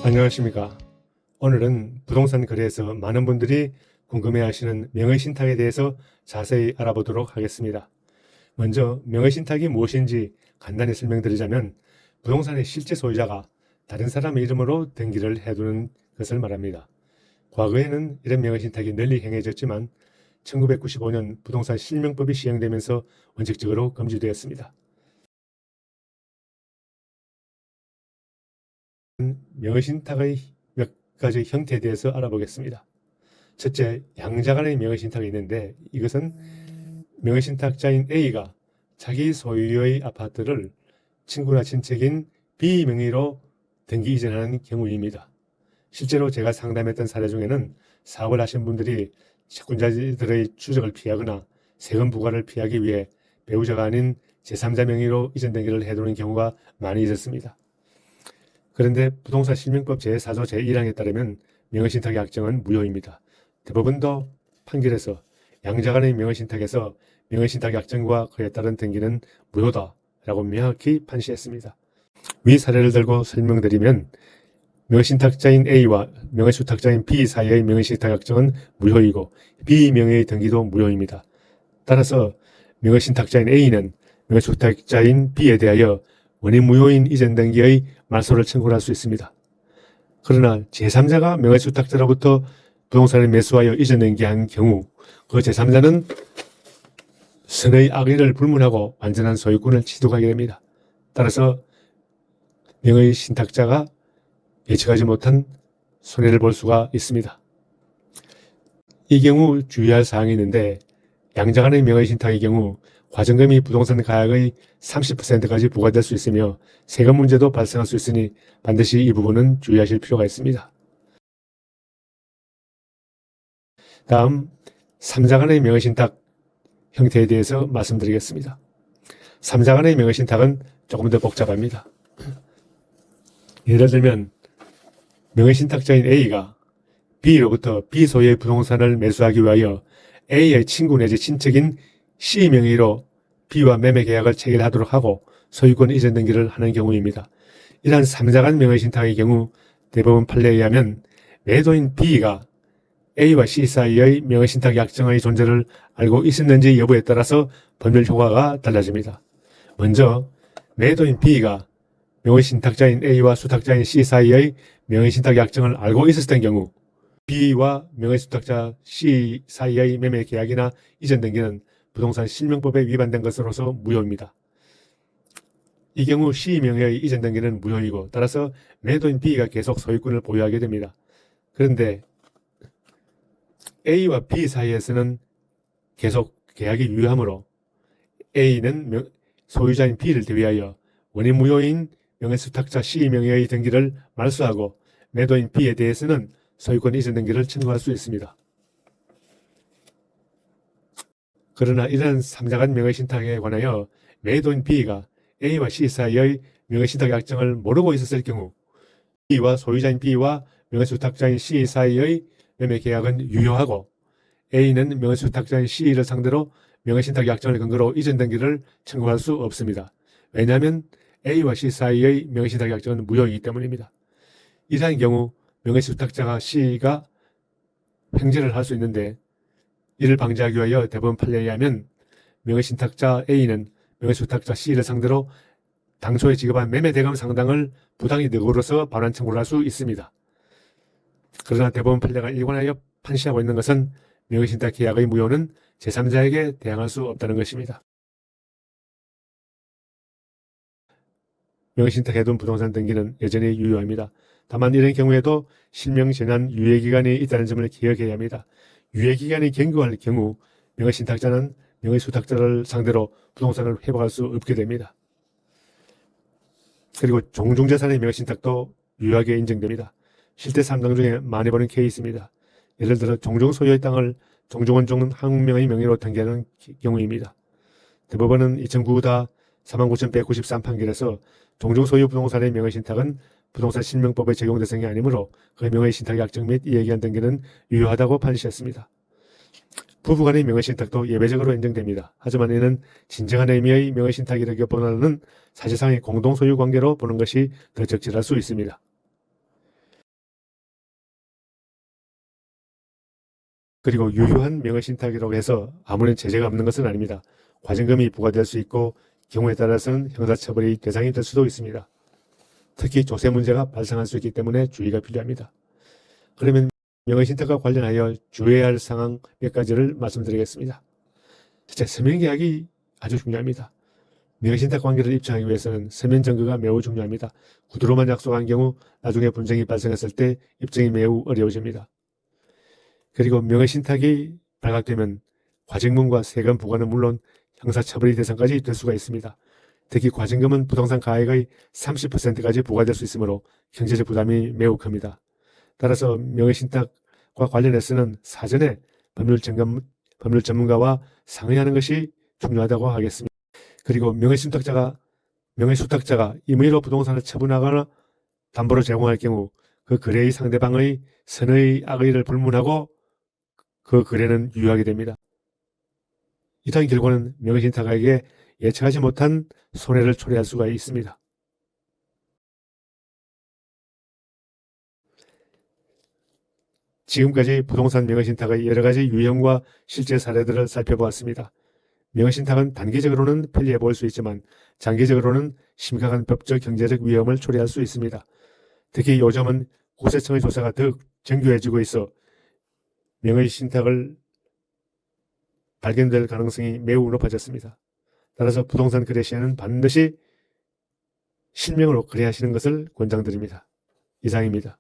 안녕하십니까. 오늘은 부동산 거래에서 많은 분들이 궁금해하시는 명의신탁에 대해서 자세히 알아보도록 하겠습니다. 먼저 명의신탁이 무엇인지 간단히 설명드리자면 부동산의 실제 소유자가 다른 사람의 이름으로 등기를 해두는 것을 말합니다. 과거에는 이런 명의신탁이 널리 행해졌지만 1995년 부동산 실명법이 시행되면서 원칙적으로 금지되었습니다. 명의신탁의 몇 가지 형태에 대해서 알아보겠습니다. 첫째, 양자간의 명의신탁이 있는데 이것은 명의신탁자인 A가 자기 소유의 아파트를 친구나 친척인 B 명의로 등기 이전하는 경우입니다. 실제로 제가 상담했던 사례 중에는 사업을 하신 분들이 채권자들의 추적을 피하거나 세금 부과를 피하기 위해 배우자가 아닌 제3자 명의로 이전 등기를 해두는 경우가 많이 있었습니다. 그런데 부동산 실명법 제4조 제1항에 따르면 명의신탁의 약정은 무효입니다. 대법원도 판결에서 양자간의 명의신탁에서 명의신탁 약정과 그에 따른 등기는 무효다라고 명확히 판시했습니다. 위 사례를 들고 설명드리면 명의신탁자인 A와 명의수탁자인 B 사이의 명의신탁 약정은 무효이고 B 명의의 등기도 무효입니다. 따라서 명의신탁자인 A는 명의수탁자인 B에 대하여 원인무효인 이전 등기의 말소를 청구할 수 있습니다. 그러나 제3자가 명의수탁자로부터 부동산을 매수하여 이전 등기한 경우 그 제3자는 선의 악의를 불문하고 완전한 소유권을 취득하게 됩니다. 따라서 명의신탁자가 예측하지 못한 손해를 볼 수가 있습니다. 이 경우 주의할 사항이 있는데 양자간의 명의신탁의 경우 과정금이 부동산 가액의 30%까지 부과될 수 있으며 세금 문제도 발생할 수 있으니 반드시 이 부분은 주의하실 필요가 있습니다. 다음 3자간의 명의신탁 형태에 대해서 말씀드리겠습니다. 3자간의 명의신탁은 조금 더 복잡합니다. 예를 들면 명의신탁자인 A가 B로부터 B 소유의 부동산을 매수하기 위하여 A의 친구 내지 친척인 C 명의로 B와 매매 계약을 체결하도록 하고 소유권 이전 등기를 하는 경우입니다. 이러한 3자간 명의신탁의 경우 대법원 판례에 의하면 매도인 B가 A와 C 사이의 명의신탁 약정의 존재를 알고 있었는지 여부에 따라서 법률 효과가 달라집니다. 먼저 매도인 B가 명의신탁자인 A와 수탁자인 C 사이의 명의신탁 약정을 알고 있었던 경우 B와 명의수탁자 C 사이의 매매 계약이나 이전 등기는 부동산 실명법에 위반된 것으로서 무효입니다. 이 경우 C 명의의 이전 등기는 무효이고 따라서 매도인 B가 계속 소유권을 보유하게 됩니다. 그런데 A와 B 사이에서는 계속 계약이 유효하므로 A는 소유자인 B를 대위하여 원인 무효인 명의수탁자 C 명의의 등기를 말소하고 매도인 B에 대해서는 소유권 이전 등기를 청구할 수 있습니다. 그러나 이러한 3자간 명의신탁에 관하여 매도인 B가 A와 C 사이의 명의신탁 약정을 모르고 있었을 경우 B와 소유자인 B와 명의수탁자인 C 사이의 매매 계약은 유효하고 A는 명의수탁자인 C를 상대로 명의신탁 약정을 근거로 이전 등기를 청구할 수 없습니다. 왜냐하면 A와 C 사이의 명의신탁 약정은 무효이기 때문입니다. 이러한 경우 명의수탁자가 C가 횡재를 할 수 있는데 이를 방지하기 위하여 대법원 판례에 의하면 명의신탁자 A는 명의수탁자 C를 상대로 당초에 지급한 매매대금 상당을 부당히 늑으로서 반환 청구를 할 수 있습니다. 그러나 대법원 판례가 일관하여 판시하고 있는 것은 명의신탁 계약의 무효는 제3자에게 대항할 수 없다는 것입니다. 명의신탁 해둔 부동산 등기는 여전히 유효합니다. 다만 이런 경우에도 실명전환 유예기간이 있다는 점을 기억해야 합니다. 유예기간이 경과할 경우 명의신탁자는 명의수탁자를 상대로 부동산을 회복할 수 없게 됩니다. 그리고 종중재산의 명의신탁도 유효하게 인정됩니다. 실제 상당 중에 많이 보는 케이스입니다. 예를 들어 종중 소유의 땅을 종중원종 한 명의 명의로 등기하는 경우입니다. 대법원은 2009다 49,193 판결에서 종중 소유 부동산의 명의신탁은 부동산 실명법의 적용 대상이 아니므로 그 명의신탁 약정 및 이에 기한 등기는 유효하다고 판시했습니다. 부부간의 명의신탁도 예외적으로 인정됩니다. 하지만 이는 진정한 의미의 명의신탁이라기보다는 사실상의 공동소유 관계로 보는 것이 더 적절할 수 있습니다. 그리고 유효한 명의신탁이라고 해서 아무런 제재가 없는 것은 아닙니다. 과징금이 부과될 수 있고 경우에 따라서는 형사처벌의 대상이 될 수도 있습니다. 특히 조세 문제가 발생할 수 있기 때문에 주의가 필요합니다. 그러면 명의신탁과 관련하여 주의해야 할 상황 몇 가지를 말씀드리겠습니다. 첫째, 서면계약이 아주 중요합니다. 명의신탁 관계를 입증하기 위해서는 서면 증거가 매우 중요합니다. 구두로만 약속한 경우 나중에 분쟁이 발생했을 때 입증이 매우 어려워집니다. 그리고 명의신탁이 발각되면 과징금과 세금 부과는 물론 형사처벌의 대상까지 될 수가 있습니다. 특히 과징금은 부동산 가액의 30%까지 부과될 수 있으므로 경제적 부담이 매우 큽니다. 따라서 명의신탁과 관련해서는 사전에 법률 전문가와 상의하는 것이 중요하다고 하겠습니다. 그리고 명의수탁자가 임의로 부동산을 처분하거나 담보로 제공할 경우 그 거래의 상대방의 선의 악의를 불문하고 그 거래는 유효하게 됩니다. 이러한 결과는 명의신탁자에게 예측하지 못한 손해를 초래할 수가 있습니다. 지금까지 부동산 명의신탁의 여러 가지 유형과 실제 사례들을 살펴보았습니다. 명의신탁은 단기적으로는 편리해 보일 수 있지만 장기적으로는 심각한 법적, 경제적 위험을 초래할 수 있습니다. 특히 요즘은 국세청의 조사가 더욱 정교해지고 있어 명의신탁을 발견될 가능성이 매우 높아졌습니다. 따라서 부동산 거래 시에는 반드시 실명으로 거래하시는 것을 권장드립니다. 이상입니다.